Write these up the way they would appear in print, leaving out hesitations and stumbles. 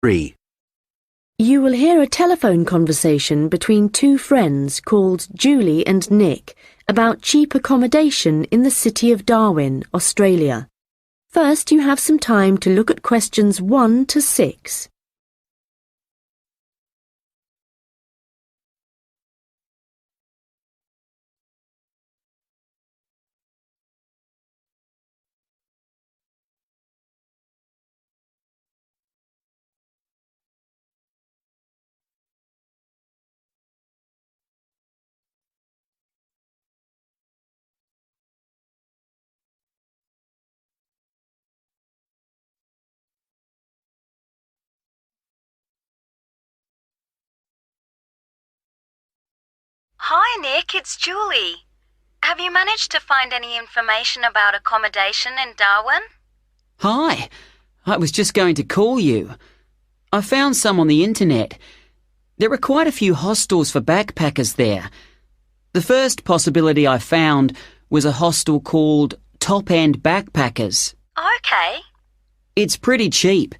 3. You will hear a telephone conversation between two friends called Julie and Nick about cheap accommodation in the city of Darwin, Australia. First, you have some time to look at questions 1 to 6. Hi Nick, it's Julie. Have you managed to find any information about accommodation in Darwin? Hi, I was just going to call you. I found some on the internet. There are quite a few hostels for backpackers there. The first possibility I found was a hostel called Top End Backpackers. Okay. It's pretty cheap.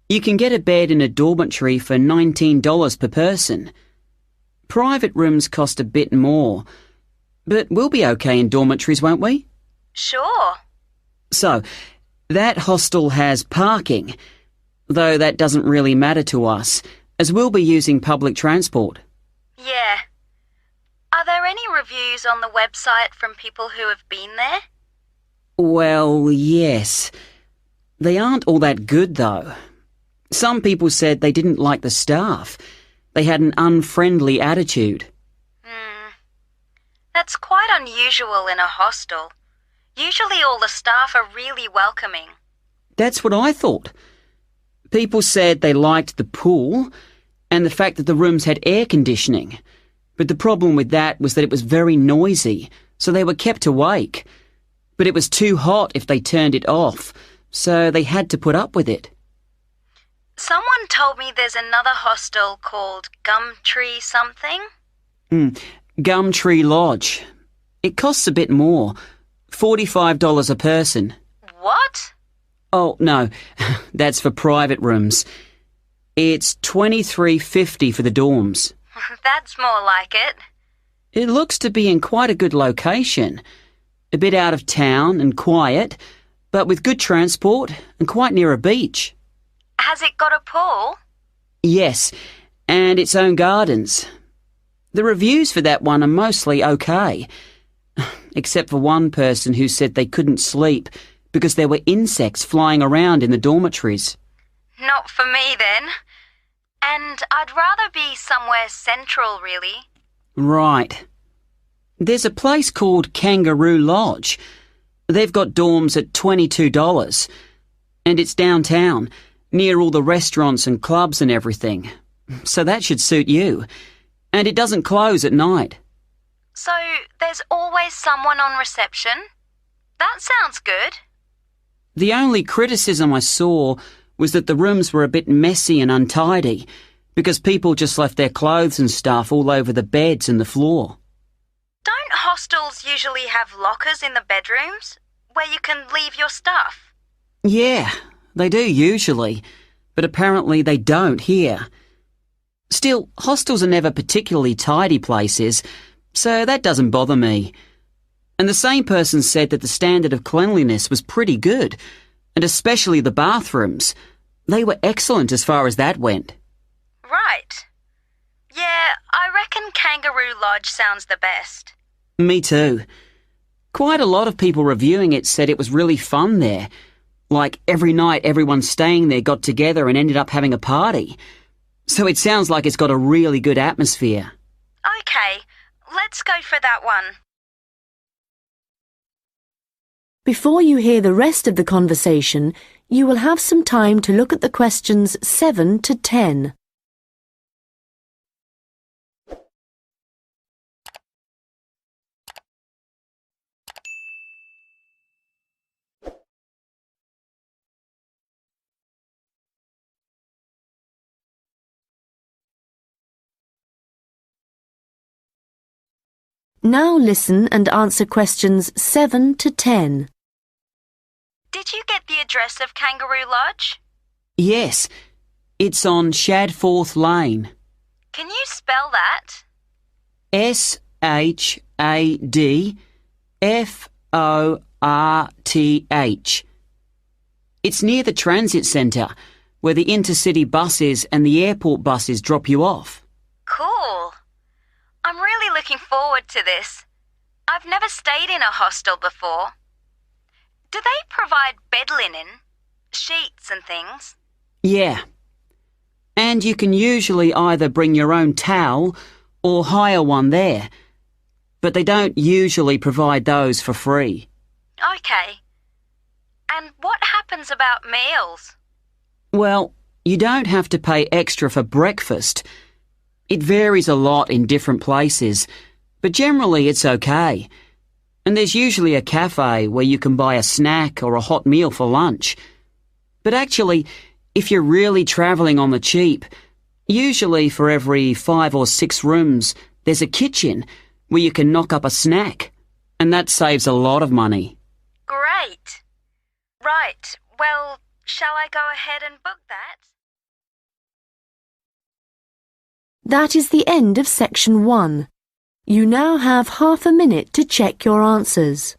You can get a bed in a dormitory for $19 per person. Private rooms cost a bit more, but we'll be okay in dormitories, won't we? Sure. So, that hostel has parking, though that doesn't really matter to us, as we'll be using public transport. Yeah. Are there any reviews on the website from people who have been there? Well, yes. They aren't all that good, though. Some people said they didn't like the staff. They had an unfriendly attitude. That's quite unusual in a hostel. Usually all the staff are really welcoming. That's what I thought. People said they liked the pool and the fact that the rooms had air conditioning. But the problem with that was that it was very noisy, so they were kept awake. But it was too hot if they turned it off, so they had to put up with it. Someone told me there's another hostel called Gumtree something. Gumtree Lodge. It costs a bit more. $45 a person. What? Oh, no. That's for private rooms. It's $23.50 for the dorms. That's more like it. It looks to be in quite a good location. A bit out of town and quiet, but with good transport and quite near a beach. Has it got a pool? Yes, and its own gardens. The reviews for that one are mostly okay, except for one person who said they couldn't sleep because there were insects flying around in the dormitories. Not for me then. And I'd rather be somewhere central, really. Right. There's a place called Kangaroo Lodge. They've got dorms at $22, and it's downtown, near all the restaurants and clubs and everything. So that should suit you. And it doesn't close at night. So there's always someone on reception? That sounds good. The only criticism I saw was that the rooms were a bit messy and untidy, because people just left their clothes and stuff all over the beds and the floor. Don't hostels usually have lockers in the bedrooms, where you can leave your stuff? Yeah, they do usually, but apparently they don't here. Still, hostels are never particularly tidy places, so that doesn't bother me. And the same person said that the standard of cleanliness was pretty good, and especially the bathrooms. They were excellent as far as that went. Right. Yeah, I reckon Kangaroo Lodge sounds the best. Me too. Quite a lot of people reviewing it said it was really fun there. Like every night everyone staying there got together and ended up having a party. So it sounds like it's got a really good atmosphere. Okay, let's go for that one. Before you hear the rest of the conversation, you will have some time to look at the questions 7 to 10. Now listen and answer questions 7 to 10. Did you get the address of Kangaroo Lodge? Yes. It's on Shadforth Lane. Can you spell that? Shadforth. It's near the transit centre, where the intercity buses and the airport buses drop you off. Cool. I'm really looking forward to this. I've never stayed in a hostel before. Do they provide bed linen, sheets and things? Yeah. And you can usually either bring your own towel or hire one there, but they don't usually provide those for free. Okay. And what happens about meals? Well, you don't have to pay extra for breakfast. It varies a lot in different places, but generally it's okay. And there's usually a cafe where you can buy a snack or a hot meal for lunch. But actually, if you're really travelling on the cheap, usually for every 5 or 6 rooms, there's a kitchen where you can knock up a snack. And that saves a lot of money. Great. Right, well, shall I go ahead and book that? That is the end of section 1. You now have half a minute to check your answers.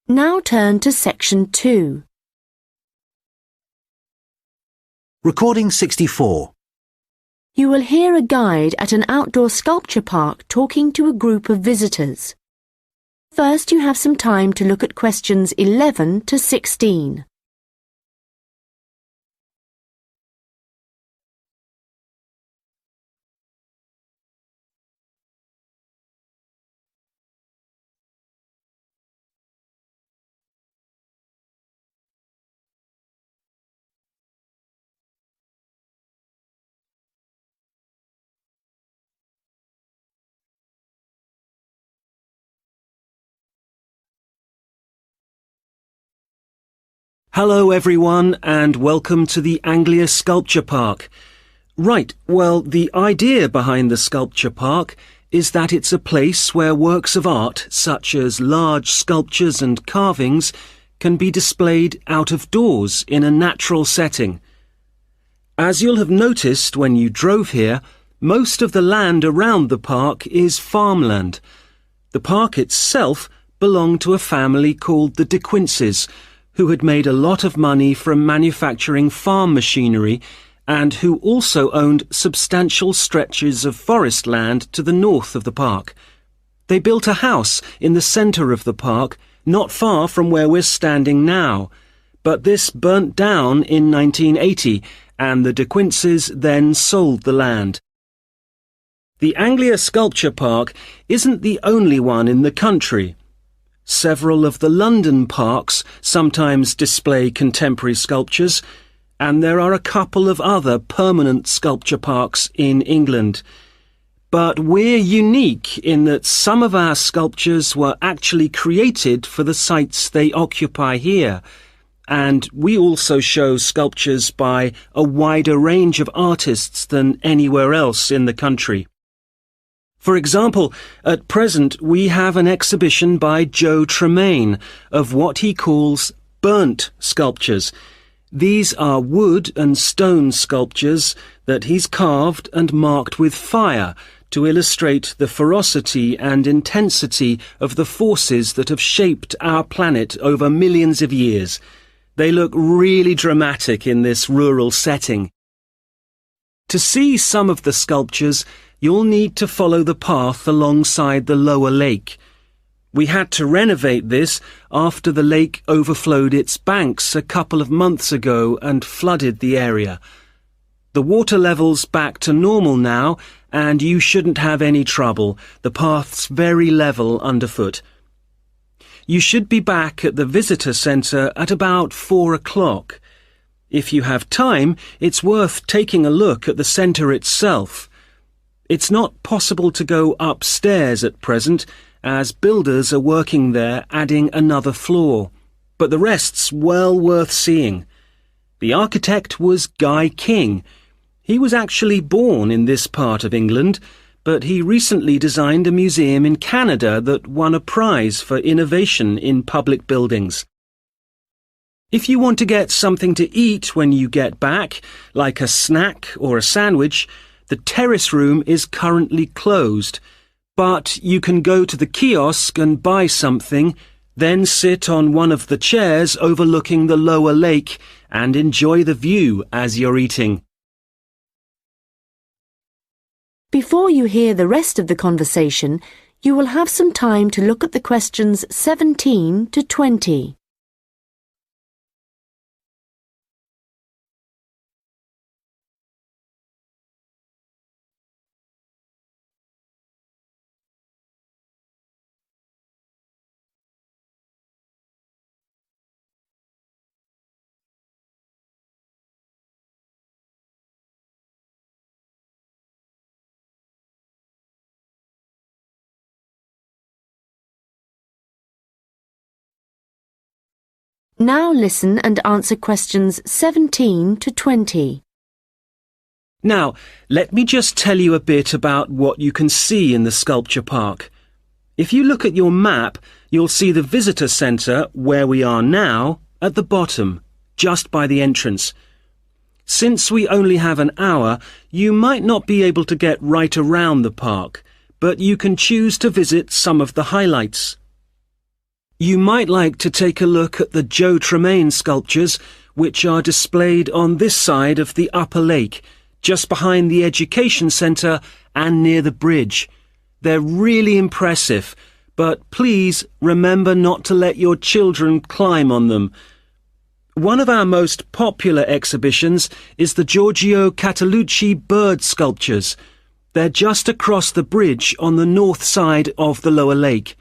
Now turn to section 2. Recording 64. You will hear a guide at an outdoor sculpture park talking to a group of visitors. First, you have some time to look at questions 11 to 16. Hello everyone and welcome to the Anglia Sculpture Park. Right, well, the idea behind the sculpture park is that it's a place where works of art, such as large sculptures and carvings, can be displayed out of doors in a natural setting. As you'll have noticed when you drove here, most of the land around the park is farmland. The park itself belonged to a family called the De Quinces, who had made a lot of money from manufacturing farm machinery and who also owned substantial stretches of forest land to the north of the park. They built a house in the centre of the park, not far from where we're standing now, but this burnt down in 1980 and the De Quinces then sold the land. The Anglia Sculpture Park isn't the only one in the country. Several of the London parks sometimes display contemporary sculptures, and there are a couple of other permanent sculpture parks in England. But we're unique in that some of our sculptures were actually created for the sites they occupy here, and we also show sculptures by a wider range of artists than anywhere else in the country. For example, at present we have an exhibition by Joe Tremaine of what he calls burnt sculptures. These are wood and stone sculptures that he's carved and marked with fire to illustrate the ferocity and intensity of the forces that have shaped our planet over millions of years. They look really dramatic in this rural setting. To see some of the sculptures, you'll need to follow the path alongside the lower lake. We had to renovate this after the lake overflowed its banks a couple of months ago and flooded the area. The water level's back to normal now, and you shouldn't have any trouble. The path's very level underfoot. You should be back at the visitor centre at about 4 o'clock. If you have time, it's worth taking a look at the centre itself. It's not possible to go upstairs at present, as builders are working there adding another floor, but the rest's well worth seeing. The architect was Guy King. He was actually born in this part of England, but he recently designed a museum in Canada that won a prize for innovation in public buildings. If you want to get something to eat when you get back, like a snack or a sandwich, the terrace room is currently closed, but you can go to the kiosk and buy something, then sit on one of the chairs overlooking the lower lake and enjoy the view as you're eating. Before you hear the rest of the conversation, you will have some time to look at the questions 17 to 20. Now listen and answer questions 17 to 20. Now, let me just tell you a bit about what you can see in the sculpture park. If you look at your map, you'll see the visitor centre, where we are now, at the bottom, just by the entrance. Since we only have an hour, you might not be able to get right around the park, but you can choose to visit some of the highlights. You might like to take a look at the Joe Tremaine sculptures, which are displayed on this side of the upper lake, just behind the Education Centre and near the bridge. They're really impressive, but please remember not to let your children climb on them. One of our most popular exhibitions is the Giorgio Catalucci bird sculptures. They're just across the bridge on the north side of the lower lake.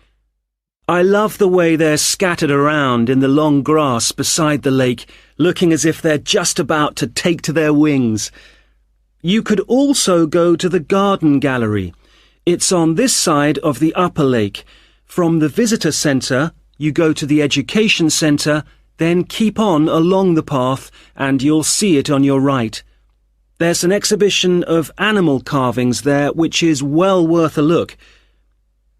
I love the way they're scattered around in the long grass beside the lake, looking as if they're just about to take to their wings. You could also go to the garden gallery. It's on this side of the upper lake. From the visitor centre, you go to the education centre, then keep on along the path and you'll see it on your right. There's an exhibition of animal carvings there which is well worth a look.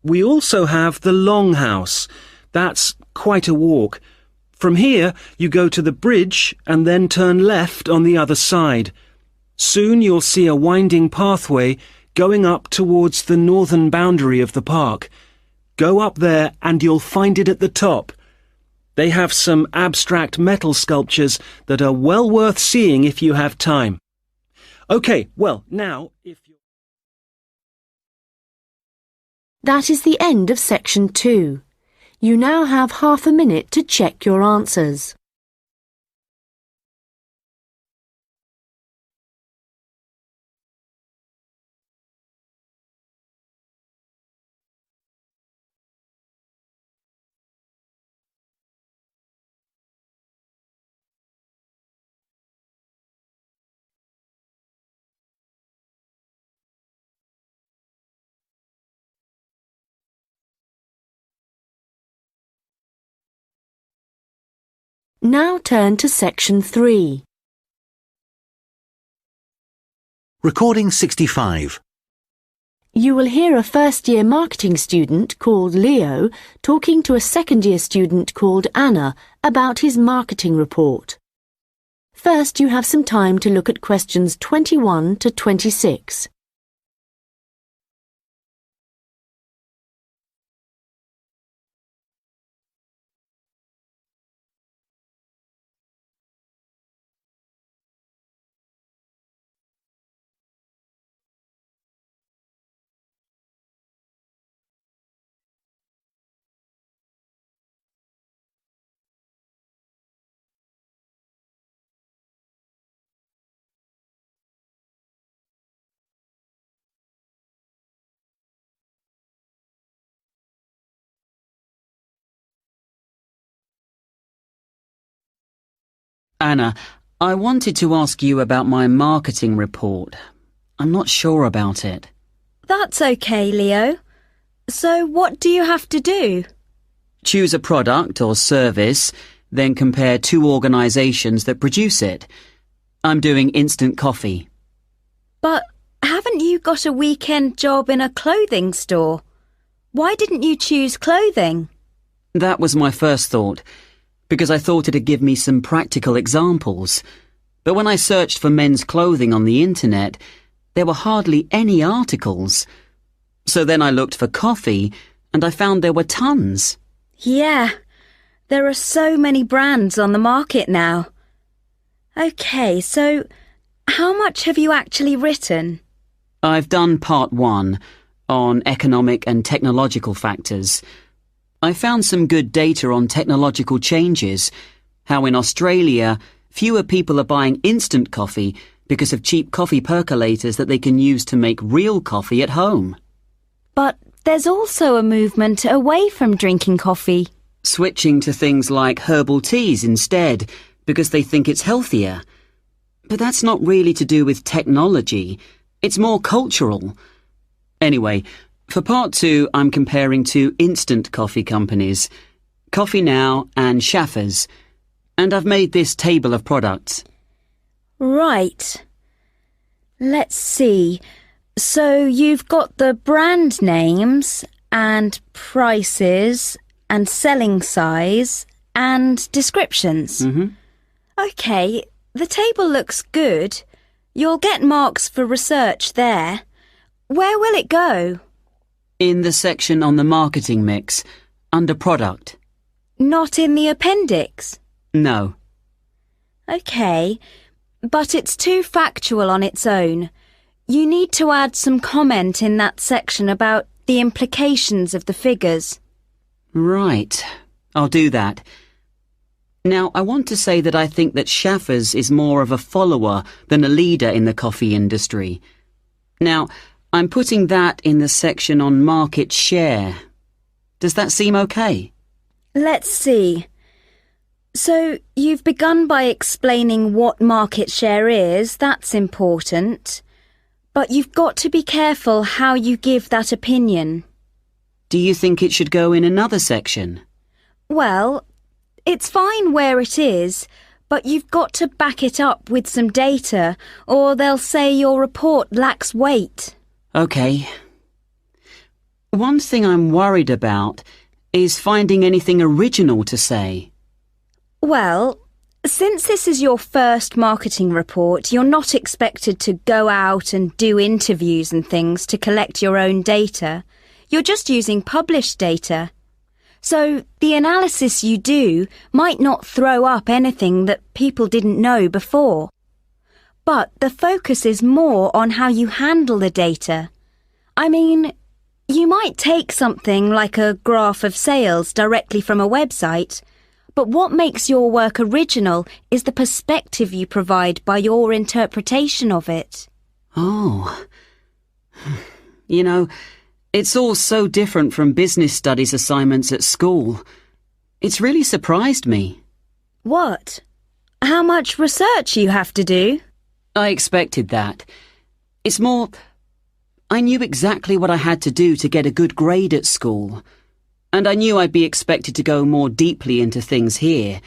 We also have the Longhouse. That's quite a walk. From here, you go to the bridge and then turn left on the other side. Soon you'll see a winding pathway going up towards the northern boundary of the park. Go up there and you'll find it at the top. They have some abstract metal sculptures that are well worth seeing if you have time. OK, well, now, if you... That is the end of section 2. You now have half a minute to check your answers. Now turn to section 3. Recording 65. You will hear a first-year marketing student called Leo talking to a second-year student called Anna about his marketing report. First, you have some time to look at questions 21 to 26. Anna, I wanted to ask you about my marketing report. I'm not sure about it. That's okay, Leo. So what do you have to do? Choose a product or service, then compare two organisations that produce it. I'm doing instant coffee. But haven't you got a weekend job in a clothing store? Why didn't you choose clothing? That was my first thought, because I thought it'd give me some practical examples. But when I searched for men's clothing on the internet, there were hardly any articles. So then I looked for coffee, and I found there were tons. Yeah, there are so many brands on the market now. Okay, so how much have you actually written? I've done part 1 on economic and technological factors. I found some good data on technological changes, how in Australia fewer people are buying instant coffee because of cheap coffee percolators that they can use to make real coffee at home. But there's also a movement away from drinking coffee. Switching to things like herbal teas instead because they think it's healthier. But that's not really to do with technology. It's more cultural. Anyway, for part 2, I'm comparing two instant coffee companies, Coffee Now and Schaffers, and I've made this table of products. Right. Let's see. So you've got the brand names and prices and selling size and descriptions. Okay, the table looks good. You'll get marks for research there. Where will it go? In the section on the marketing mix, under product. Not in the appendix? No. Okay, but it's too factual on its own. You need to add some comment in that section about the implications of the figures. Right. I'll do that. Now, I want to say that I think that Schaffers is more of a follower than a leader in the coffee industry. Now, I'm putting that in the section on market share. Does that seem okay? Let's see. So, you've begun by explaining what market share is. That's important. But you've got to be careful how you give that opinion. Do you think it should go in another section? Well, it's fine where it is, but you've got to back it up with some data, or they'll say your report lacks weight. Okay. One thing I'm worried about is finding anything original to say. Well, since this is your first marketing report, you're not expected to go out and do interviews and things to collect your own data. You're just using published data. So the analysis you do might not throw up anything that people didn't know before. But the focus is more on how you handle the data. I mean, you might take something like a graph of sales directly from a website, but what makes your work original is the perspective you provide by your interpretation of it. Oh. You know, it's all so different from business studies assignments at school. It's really surprised me. What? How much research you have to do? I expected that. It's more, I knew exactly what I had to do to get a good grade at school. And I knew I'd be expected to go more deeply into things here.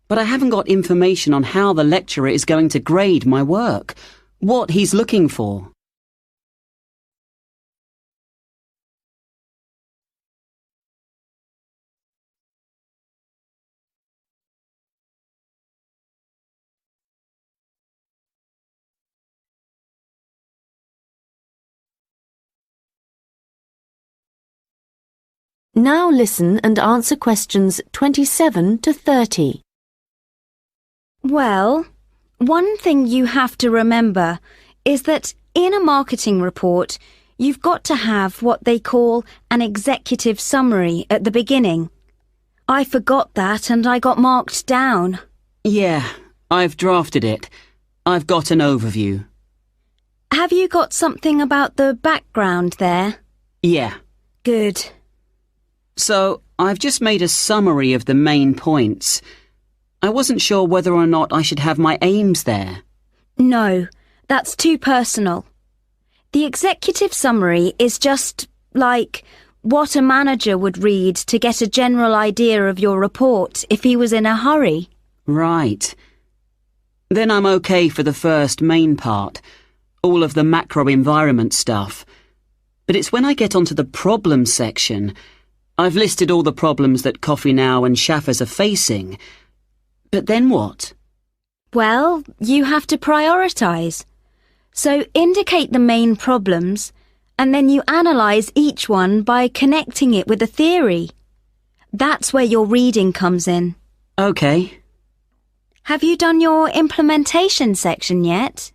But I haven't got information on how the lecturer is going to grade my work, what he's looking for. Now listen and answer questions 27 to 30. Well, one thing you have to remember is that in a marketing report, you've got to have what they call an executive summary at the beginning. I forgot that and I got marked down. Yeah, I've drafted it. I've got an overview. Have you got something about the background there? Yeah. Good. So, I've just made a summary of the main points. I wasn't sure whether or not I should have my aims there. No, that's too personal. The executive summary is just like what a manager would read to get a general idea of your report if he was in a hurry. Right. Then I'm okay for the first main part, all of the macro environment stuff. But it's when I get onto the problems section. I've listed all the problems that Coffee Now and Shaffers are facing. But then what? Well, you have to prioritise. So indicate the main problems, and then you analyse each one by connecting it with a theory. That's where your reading comes in. Okay. Have you done your implementation section yet?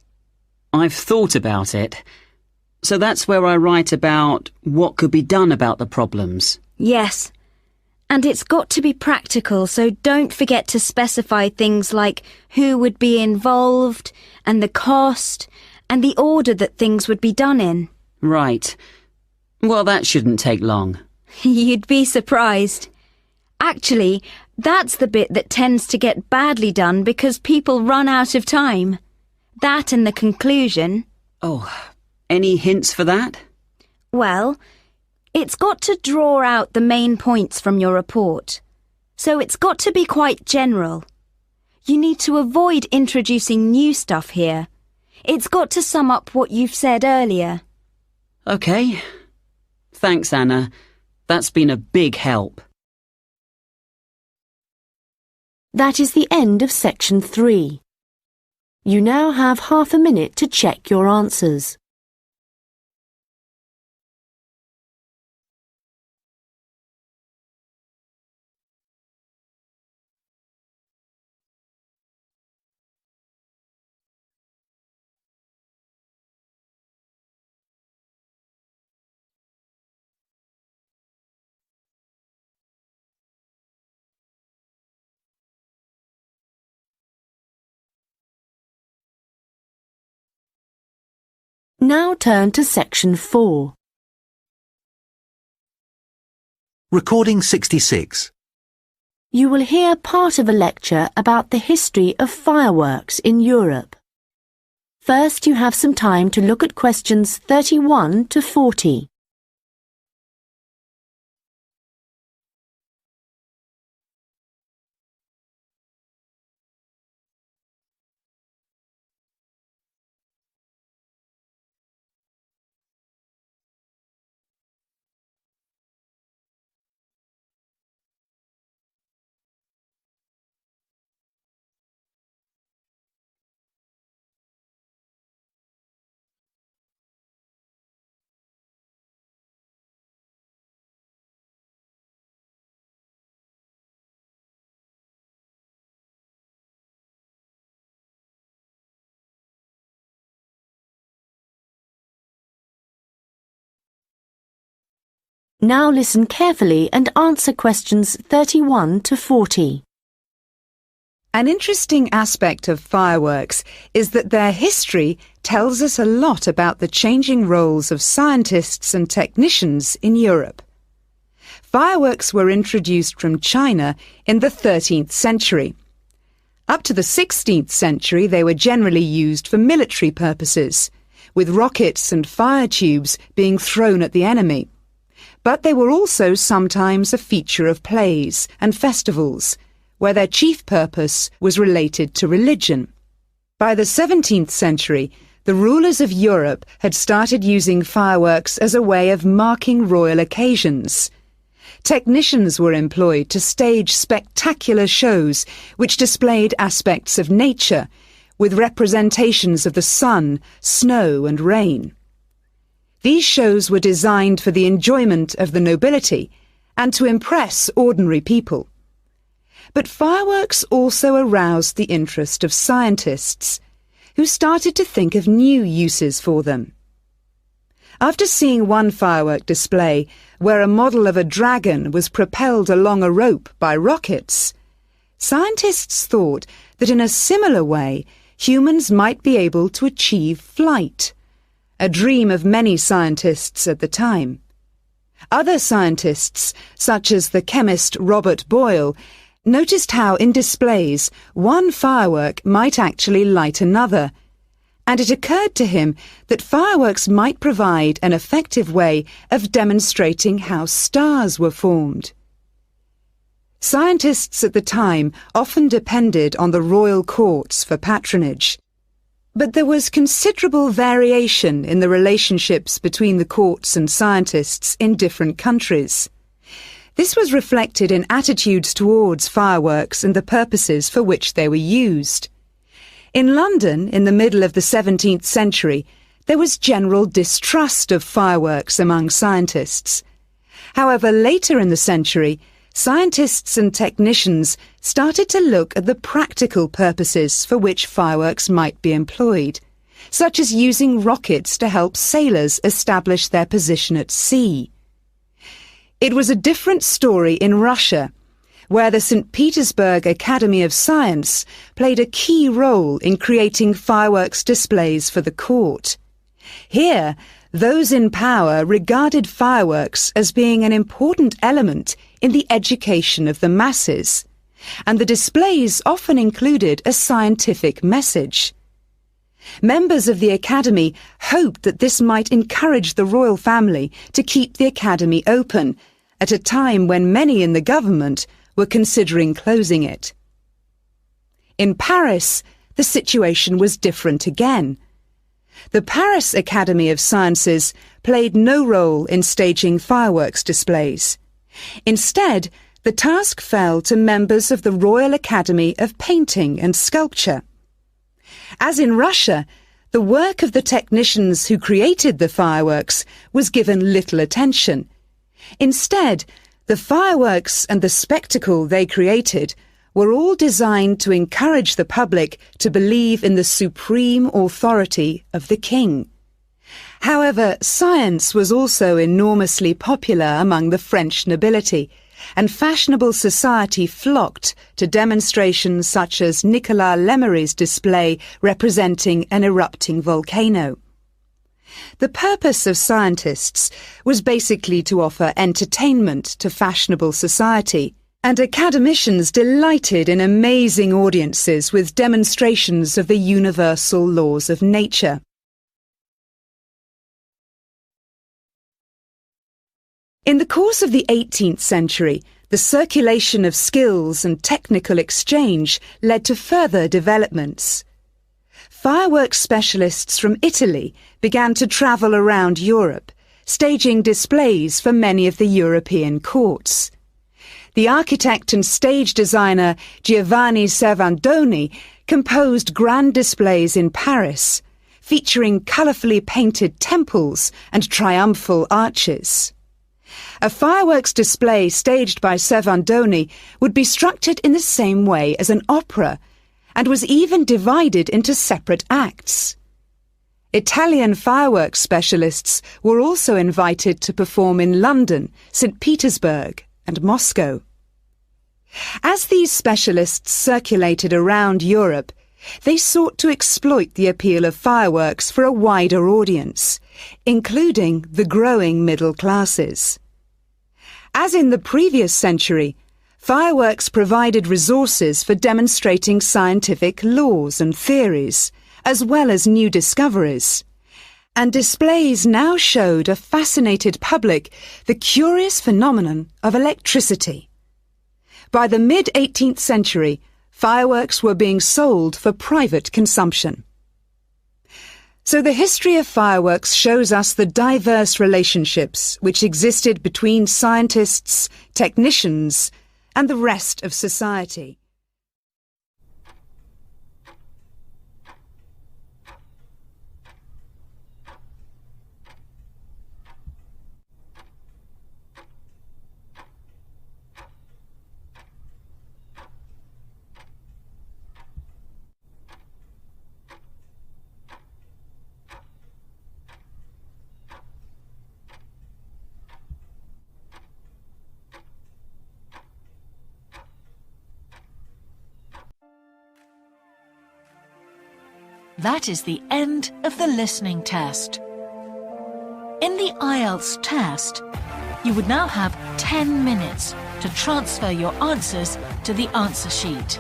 I've thought about it. So that's where I write about what could be done about the problems. Yes. And it's got to be practical, so don't forget to specify things like who would be involved, and the cost, and the order that things would be done in. Right. Well, that shouldn't take long. You'd be surprised. Actually, that's the bit that tends to get badly done because people run out of time. That and the conclusion. Oh, any hints for that? Well, it's got to draw out the main points from your report. So it's got to be quite general. You need to avoid introducing new stuff here. It's got to sum up what you've said earlier. Okay. Thanks, Anna. That's been a big help. That is the end of section 3. You now have half a minute to check your answers. Now turn to section 4. Recording 66. You will hear part of a lecture about the history of fireworks in Europe. First, you have some time to look at questions 31 to 40. Now listen carefully and answer questions 31 to 40. An interesting aspect of fireworks is that their history tells us a lot about the changing roles of scientists and technicians in Europe. Fireworks were introduced from China in the 13th century. Up to the 16th century, they were generally used for military purposes, with rockets and fire tubes being thrown at the enemy. But they were also sometimes a feature of plays and festivals, where their chief purpose was related to religion. By the 17th century, the rulers of Europe had started using fireworks as a way of marking royal occasions. Technicians were employed to stage spectacular shows which displayed aspects of nature, with representations of the sun, snow and rain. These shows were designed for the enjoyment of the nobility and to impress ordinary people. But fireworks also aroused the interest of scientists, who started to think of new uses for them. After seeing one firework display where a model of a dragon was propelled along a rope by rockets, scientists thought that in a similar way humans might be able to achieve flight, a dream of many scientists at the time. Other scientists, such as the chemist Robert Boyle, noticed how in displays one firework might actually light another, and it occurred to him that fireworks might provide an effective way of demonstrating how stars were formed. Scientists at the time often depended on the royal courts for patronage, but there was considerable variation in the relationships between the courts and scientists in different countries. This was reflected in attitudes towards fireworks and the purposes for which they were used. In London, in the middle of the 17th century, there was general distrust of fireworks among scientists. However, later in the century, scientists and technicians started to look at the practical purposes for which fireworks might be employed, such as using rockets to help sailors establish their position at sea. It was a different story in Russia, where the St. Petersburg Academy of Science played a key role in creating fireworks displays for the court. Here, those in power regarded fireworks as being an important element in the education of the masses, and the displays often included a scientific message. Members of the Academy hoped that this might encourage the royal family to keep the Academy open at a time when many in the government were considering closing it. In Paris, the situation was different again. The Paris Academy of Sciences played no role in staging fireworks displays. Instead, the task fell to members of the Royal Academy of Painting and Sculpture. As in Russia, the work of the technicians who created the fireworks was given little attention. Instead, the fireworks and the spectacle they created were all designed to encourage the public to believe in the supreme authority of the king. However, science was also enormously popular among the French nobility, and fashionable society flocked to demonstrations such as Nicolas Lemery's display representing an erupting volcano. The purpose of scientists was basically to offer entertainment to fashionable society, and academicians delighted in amazing audiences with demonstrations of the universal laws of nature. In the course of the 18th century, the circulation of skills and technical exchange led to further developments. Fireworks specialists from Italy began to travel around Europe, staging displays for many of the European courts. The architect and stage designer Giovanni Servandoni composed grand displays in Paris, featuring colourfully painted temples and triumphal arches. A fireworks display staged by Servandoni would be structured in the same way as an opera, and was even divided into separate acts. Italian fireworks specialists were also invited to perform in London, St. Petersburg, and Moscow. As these specialists circulated around Europe, they sought to exploit the appeal of fireworks for a wider audience, including the growing middle classes. As in the previous century, fireworks provided resources for demonstrating scientific laws and theories, as well as new discoveries, and displays now showed a fascinated public the curious phenomenon of electricity. By the mid-18th century, fireworks were being sold for private consumption. So the history of fireworks shows us the diverse relationships which existed between scientists, technicians, and the rest of society. That is the end of the listening test. In the IELTS test, you would now have 10 minutes to transfer your answers to the answer sheet.